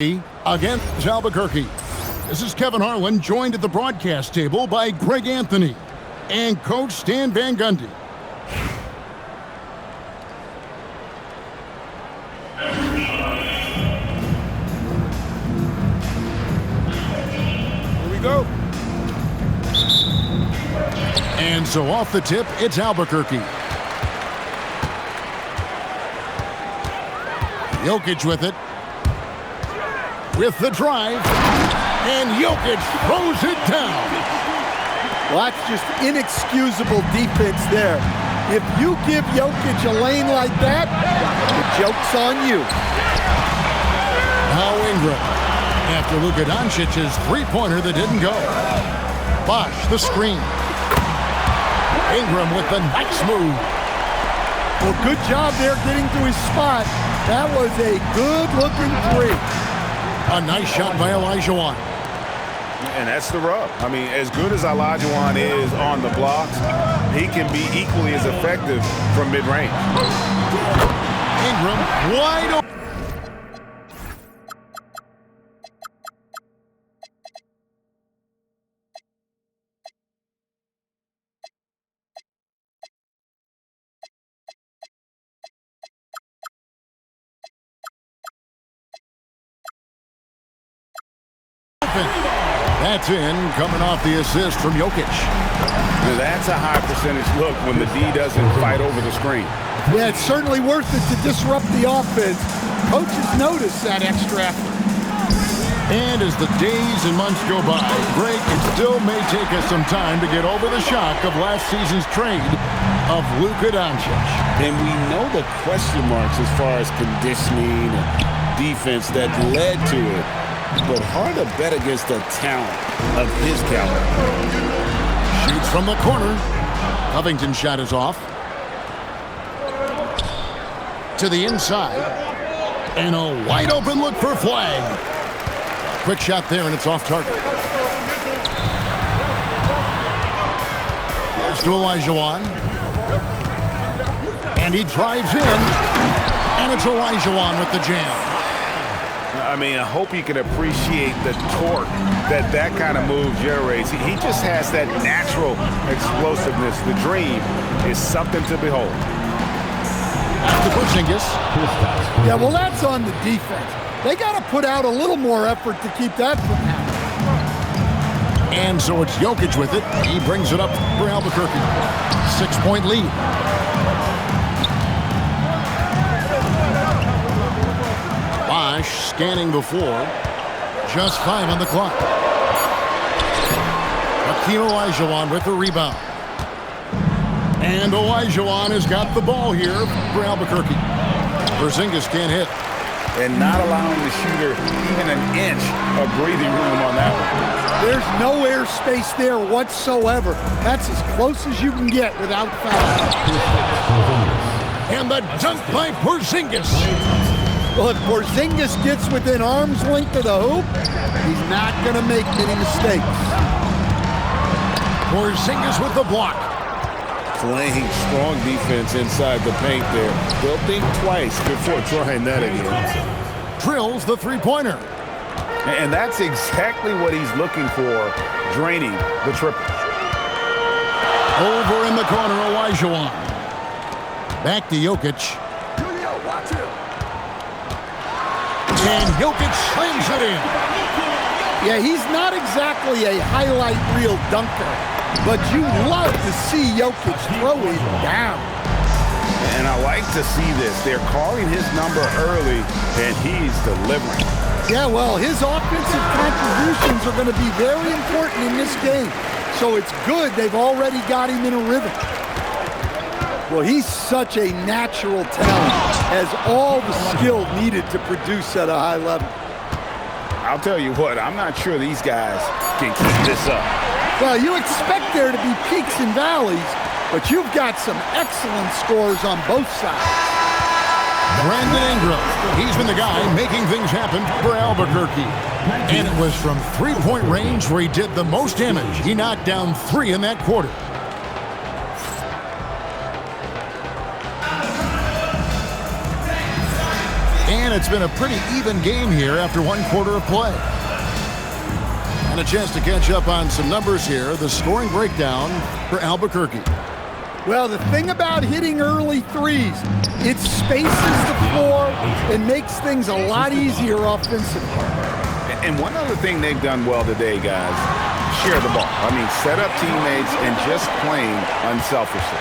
against Albuquerque. This is Kevin Harlan, joined at the broadcast table by Greg Anthony and Coach Stan Van Gundy. Here we go. And so off the tip, it's Albuquerque. Jokic with it. With the drive. And Jokic throws it down. Well, that's just inexcusable defense there. If you give Jokic a lane like that, the joke's on you. Now Ingram. After Luka Doncic's three-pointer that didn't go. Bosh, the screen. Ingram with the nice move. Well, good job there getting to his spot. That was a good-looking three. A nice shot by Olajuwon. And that's the rub. I mean, as good as Olajuwon is on the blocks, he can be equally as effective from mid-range. Ingram wide open. That's in, coming off the assist from Jokic. Now that's a high percentage look when the D doesn't fight over the screen. Yeah, it's certainly worth it to disrupt the offense. Coaches notice that extra effort. And as the days and months go by, Greg, it still may take us some time to get over the shock of last season's trade of Luka Doncic. And we know the question marks as far as conditioning and defense that led to it. But hard to bet against the talent of his caliber. Shoots from the corner. Covington's shot is off. To the inside. And a wide open look for Flag. Quick shot there, and it's off target. There's to Olajuwon. And he drives in. And it's Olajuwon with the jam. I mean, I hope you can appreciate the torque that kind of move generates. He just has that natural explosiveness. The dream is something to behold. After Porzingis. Yeah, well, that's on the defense. They got to put out a little more effort to keep that from happening. And so it's Jokic with it. He brings it up for Albuquerque. 6-point lead. Bosh scanning the floor. Just 5 on the clock. Hakeem Olajuwon with the rebound. And Olajuwon has got the ball here for Albuquerque. Porzingis can't hit. And not allowing the shooter even an inch of breathing room on that one. There's no air space there whatsoever. That's as close as you can get without foul. And the dunk by Porzingis. Well, if Porzingis gets within arm's length of the hoop, he's not going to make many mistakes. Porzingis with the block. Playing strong defense inside the paint there. They'll think twice before trying that again. Drills the three-pointer. And that's exactly what he's looking for, draining the triple. Over in the corner, Olajuwon. Back to Jokic. And Jokic slams it in. Yeah, he's not exactly a highlight reel dunker, but you love to see Jokic throw it down. And I like to see this. They're calling his number early, and he's delivering. Yeah, well, his offensive contributions are going to be very important in this game. So it's good they've already got him in a rhythm. Well, he's such a natural talent, has all the skill needed to produce at a high level. I'll tell you what, I'm not sure these guys can keep this up. Well, you expect there to be peaks and valleys, but you've got some excellent scores on both sides. Brandon Ingram, he's been the guy making things happen for Albuquerque. And it was from three-point range where he did the most damage. He knocked down 3 in that quarter. And it's been a pretty even game here after one quarter of play. And a chance to catch up on some numbers here. The scoring breakdown for Albuquerque. Well, the thing about hitting early threes, it spaces the floor and makes things a lot easier offensively. And one other thing they've done well today, guys, share the ball. I mean, set up teammates and just playing unselfishly.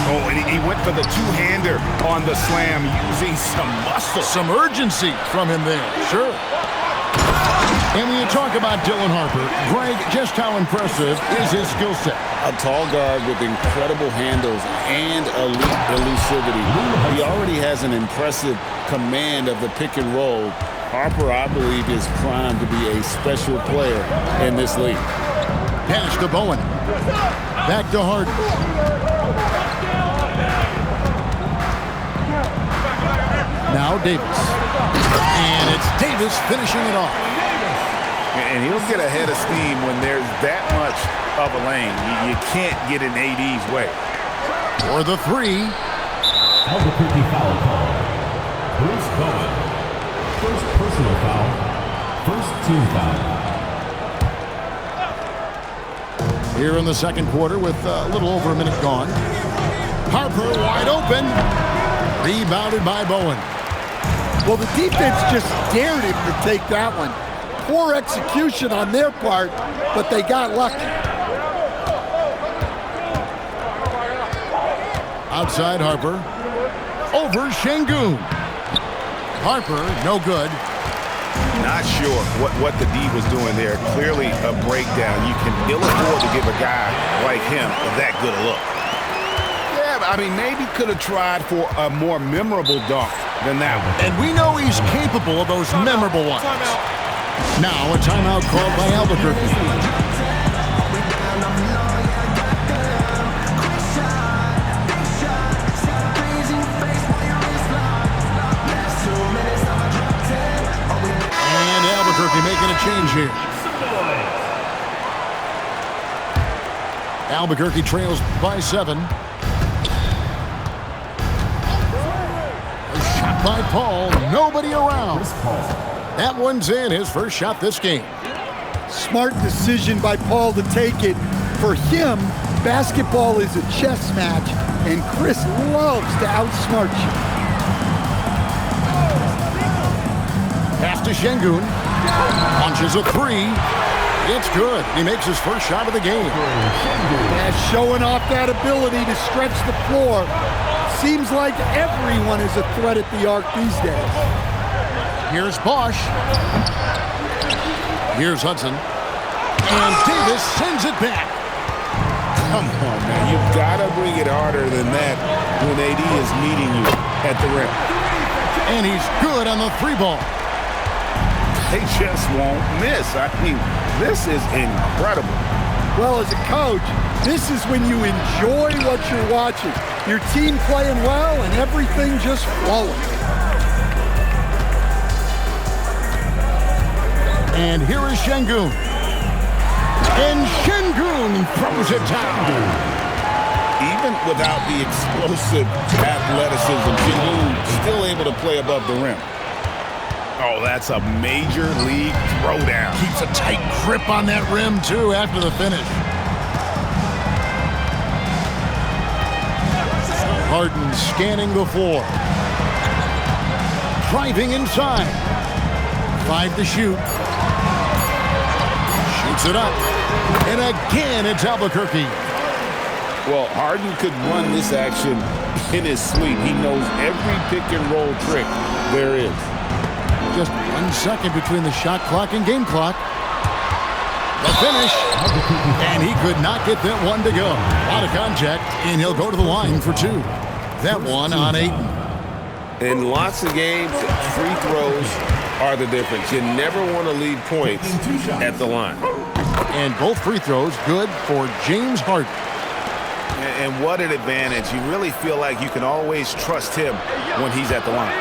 Oh, and he went for the two-hander on the slam using some muscle. Some urgency from him there, sure. And when you talk about Dylan Harper, Greg, just how impressive is his skill set? A tall guard with incredible handles and elite elusivity. He already has an impressive command of the pick and roll. Harper, I believe, is primed to be a special player in this league. Pass to Bowen. Back to Harden. Now Davis. And it's Davis finishing it off. And he'll get ahead of steam when there's that much of a lane. You can't get in AD's way. For the three. Albuquerque foul call. Bruce Bowen. First personal foul. First team foul. Here in the second quarter with a little over a minute gone. Harper wide open. Rebounded by Bowen. Well, the defense just dared him to take that one. Poor execution on their part, but they got lucky. Outside Harper. Over Şengün. Harper, no good. Not sure what the D was doing there. Clearly a breakdown. You can ill afford to give a guy like him that good a look. Yeah, I mean, maybe could have tried for a more memorable dunk than that one. And we know he's capable of those memorable ones. Now a timeout called by Albuquerque. And Albuquerque making a change here. Albuquerque trails by 7. A shot by Paul. Nobody around. That one's in, his first shot this game. Smart decision by Paul to take it. For him, basketball is a chess match, and Chris loves to outsmart you. Pass to Şengün. Launches a three. It's good. He makes his first shot of the game. Yeah, showing off that ability to stretch the floor. Seems like everyone is a threat at the arc these days. Here's Bosch. Here's Hudson. And Davis sends it back. Come on, man. You've got to bring it harder than that when AD is meeting you at the rim. And he's good on the three ball. They just won't miss. I mean, this is incredible. Well, as a coach, this is when you enjoy what you're watching. Your team playing well and everything just flowing. And here is Şengün. And Şengün throws it down. Even without the explosive athleticism, Şengün still able to play above the rim. Oh, that's a major league throwdown. Keeps a tight grip on that rim, too, after the finish. Harden scanning the floor. Driving inside. 5 to shoot. Shoots it up. And again, it's Albuquerque. Well, Harden could run this action in his sleep. He knows every pick and roll trick there is. Just 1 second between the shot clock and game clock. The finish. And he could not get that one to go. Out of contact, and he'll go to the line for 2. That one on Ayton. In lots of games, free throws are the difference. You never want to leave points at the line. And both free throws good for James Harden. And what an advantage. You really feel like you can always trust him when he's at the line.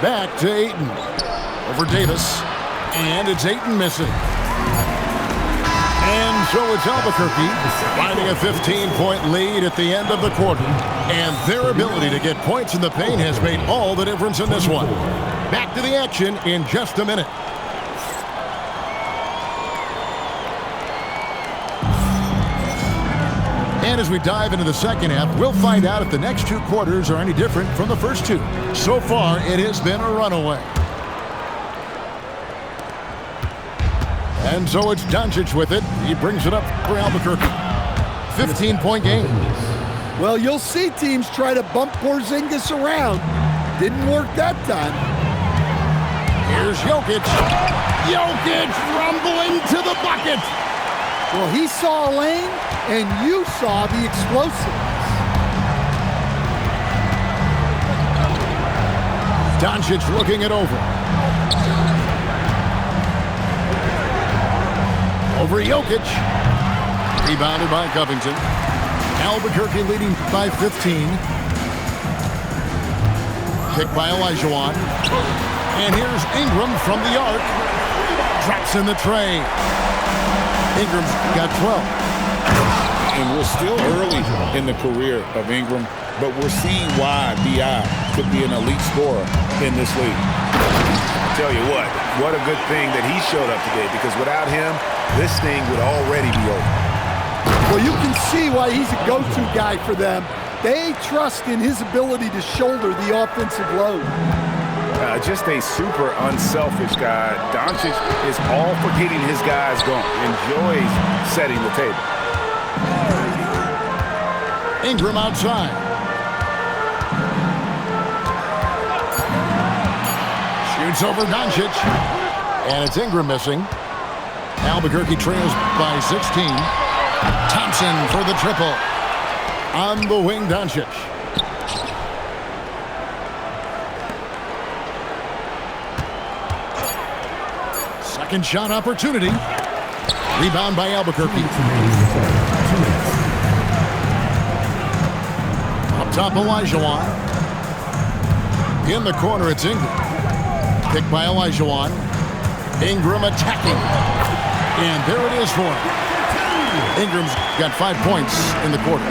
Back to Ayton. Over Davis. And it's Ayton missing. And so it's Albuquerque finding a 15-point lead at the end of the quarter. And their ability to get points in the paint has made all the difference in this one. Back to the action in just a minute. And as we dive into the second half, we'll find out if the next two quarters are any different from the first two. So far, it has been a runaway. And so it's Doncic with it. He brings it up for Albuquerque. 15-point game. Well, you'll see teams try to bump Porzingis around. Didn't work that time. Here's Jokic. Jokic rumbling to the bucket. Well, he saw a lane, and you saw the explosiveness. Doncic looking it over. Over Jokic. Rebounded by Covington. Albuquerque leading by 15. Kicked by Olajuwon. And here's Ingram from the arc. Drops in the tray. Ingram's got 12. And we're still early in the career of Ingram, but we're seeing why B.I. could be an elite scorer in this league. I tell you what a good thing that he showed up today, because without him, this thing would already be over. Well, you can see why he's a go-to guy for them. They trust in his ability to shoulder the offensive load. Just a super unselfish guy. Doncic is all for getting his guys going. Enjoys setting the table. Ingram outside. Shoots over Doncic. And it's Ingram missing. Albuquerque trails by 16. Thompson for the triple. On the wing, Doncic. Second shot opportunity. Rebound by Albuquerque. Up top, Olajuwon. In the corner, it's Ingram. Picked by Olajuwon. Ingram attacking. And there it is for him. Ingram's got 5 points in the quarter.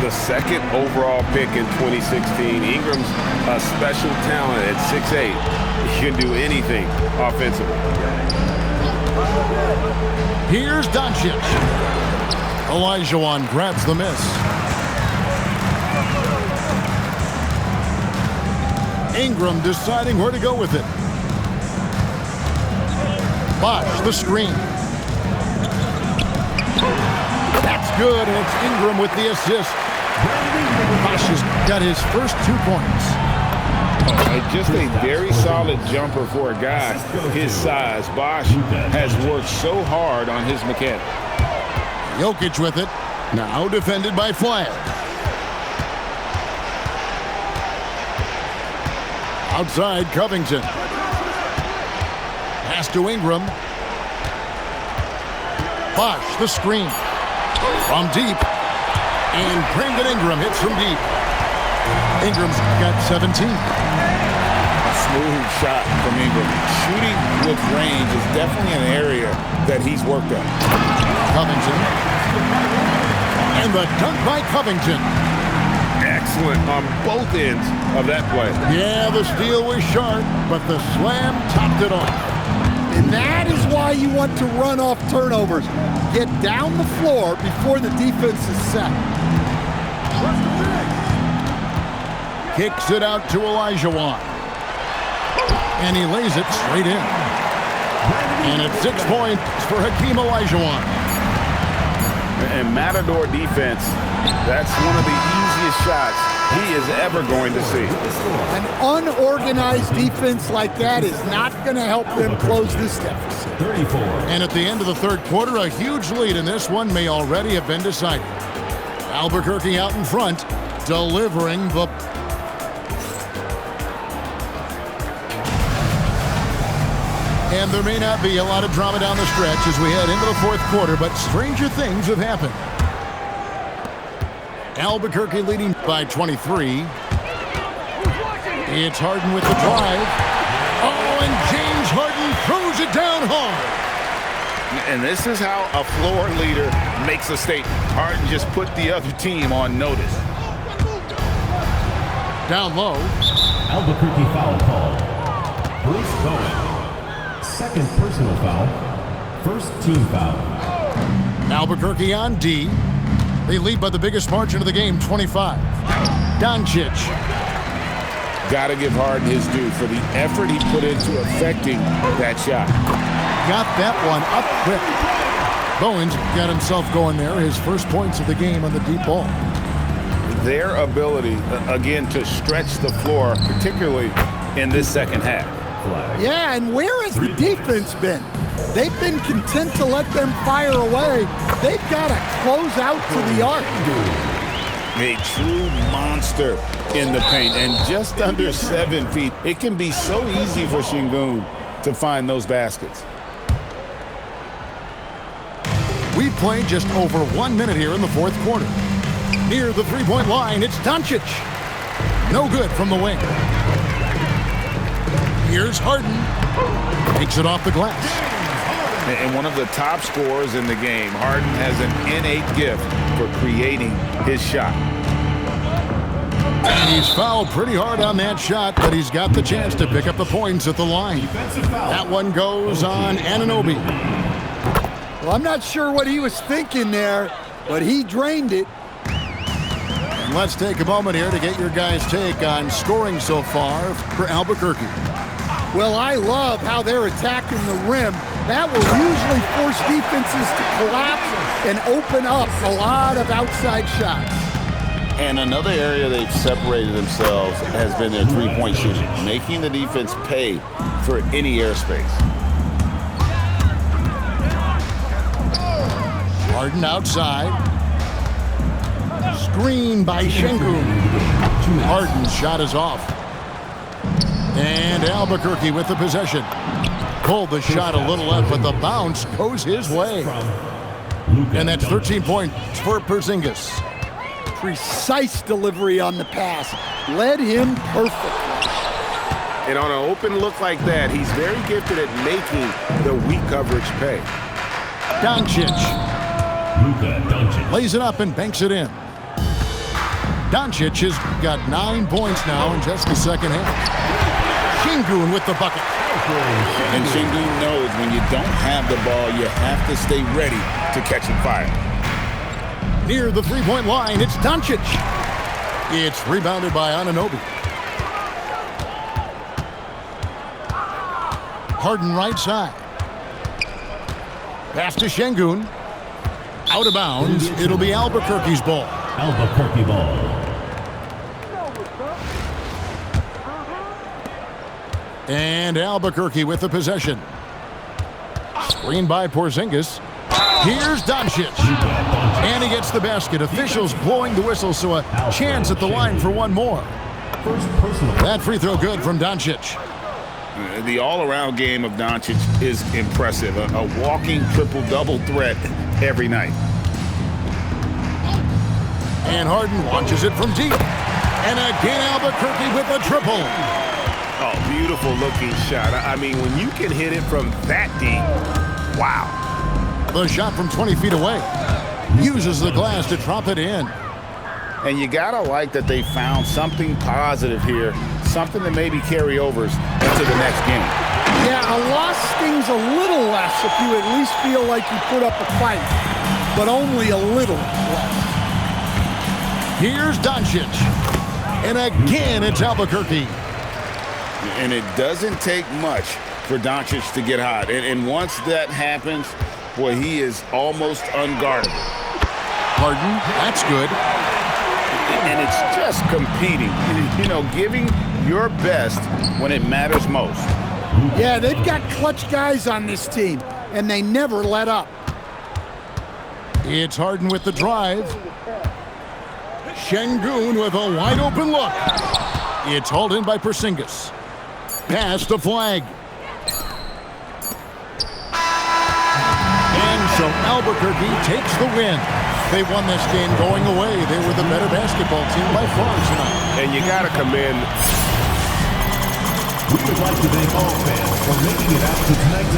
The second overall pick in 2016. Ingram's a special talent at 6'8". He can do anything offensively. Here's Doncic. Olajuwon grabs the miss. Ingram deciding where to go with it. Bosh, the screen. That's good, and it's Ingram with the assist. Bosh has got his first 2 points. Just a very solid jumper for a guy his size. Bosh has worked so hard on his mechanics. Jokic with it. Now defended by Flagg. Outside, Covington. Pass to Ingram. Bosh, the screen. From deep. And Brandon Ingram hits from deep. Ingram's got 17. Smooth shot from Ingram. Shooting with range is definitely an area that he's worked on. Covington. And the dunk by Covington. Excellent on both ends of that play. Yeah, the steal was sharp, but the slam topped it off. And that is why you want to run off turnovers. Get down the floor before the defense is set. Kicks it out to Olajuwon. And he lays it straight in. And it's 6 points for Hakeem Olajuwon. And Matador defense, that's one of the easiest shots he is ever going to see. An unorganized defense like that is not going to help them close this deficit. 34. And at the end of the third quarter, a huge lead in this one may already have been decided. Albuquerque out in front, delivering the... And there may not be a lot of drama down the stretch as we head into the fourth quarter, but stranger things have happened. Albuquerque leading by 23. It's Harden with the drive. Oh, and James Harden throws it down hard. And this is how a floor leader makes a statement. Harden just put the other team on notice. Down low. Albuquerque foul call. Bruce Bowen. Second personal foul. First team foul. Albuquerque on D. They lead by the biggest margin of the game, 25. Doncic. Got to give Harden his due for the effort he put into affecting that shot. Got that one up quick. Bowens got himself going there. His first points of the game on the deep ball. Their ability, again, to stretch the floor, particularly in this second half. Yeah, and where has the defense been? They've been content to let them fire away. They've got to close out to the arc. A true monster in the paint and just under 7 feet. It can be so easy for Şengün to find those baskets. We played just over 1 minute here in the fourth quarter. Near the three-point line, it's Doncic. No good from the wing. Here's Harden. Takes it off the glass. And one of the top scorers in the game, Harden has an innate gift for creating his shot. And he's fouled pretty hard on that shot, but he's got the chance to pick up the points at the line. That one goes on Anunoby. Well, I'm not sure what he was thinking there, but he drained it. And let's take a moment here to get your guys' take on scoring so far for Albuquerque. Well, I love how they're attacking the rim. That will usually force defenses to collapse and open up a lot of outside shots. And another area they've separated themselves has been their three-point shooting, making the defense pay for any airspace. Harden outside. Screen by Şengün. Harden's shot is off. And Albuquerque with the possession. Pulled the shot a little up, but the bounce goes his way. And that's 13 points for Porzingis. Precise delivery on the pass. Led him perfectly. And on an open look like that, he's very gifted at making the weak coverage pay. Doncic. Luka Doncic. Lays it up and banks it in. Doncic has got 9 points now in just the second half. Şengün with the bucket. And Şengün knows when you don't have the ball, you have to stay ready to catch and fire. Near the three-point line, it's Doncic. It's rebounded by Anunoby. Harden right side. Pass to Şengün. Out of bounds. It'll be Albuquerque's ball. Albuquerque ball. And Albuquerque with the possession. Screened by Porzingis. Here's Doncic. And he gets the basket. Officials blowing the whistle, so a chance at the line for one more. That free throw good from Doncic. The all-around game of Doncic is impressive. A walking triple-double threat every night. And Harden launches it from deep. And again, Albuquerque with a triple. Oh, beautiful looking shot. I mean, when you can hit it from that deep, wow. The shot from 20 feet away. Uses the glass to drop it in. And you gotta like that they found something positive here, something that maybe carry overs into the next game. Yeah, a loss stings a little less if you at least feel like you put up a fight, but only a little less. Here's Doncic. And again, it's Albuquerque. And it doesn't take much for Doncic to get hot. And once that happens, boy, he is almost unguardable. Harden, that's good. And it's just competing, you know, giving your best when it matters most. Yeah, they've got clutch guys on this team, and they never let up. It's Harden with the drive. Şengün with a wide open look. It's hauled in by Porzingis. Pass the flag. And so Albuquerque takes the win. They won this game going away. They were the better basketball team by far tonight. And you got to commend. We would like to thank all fans for making it out to tonight's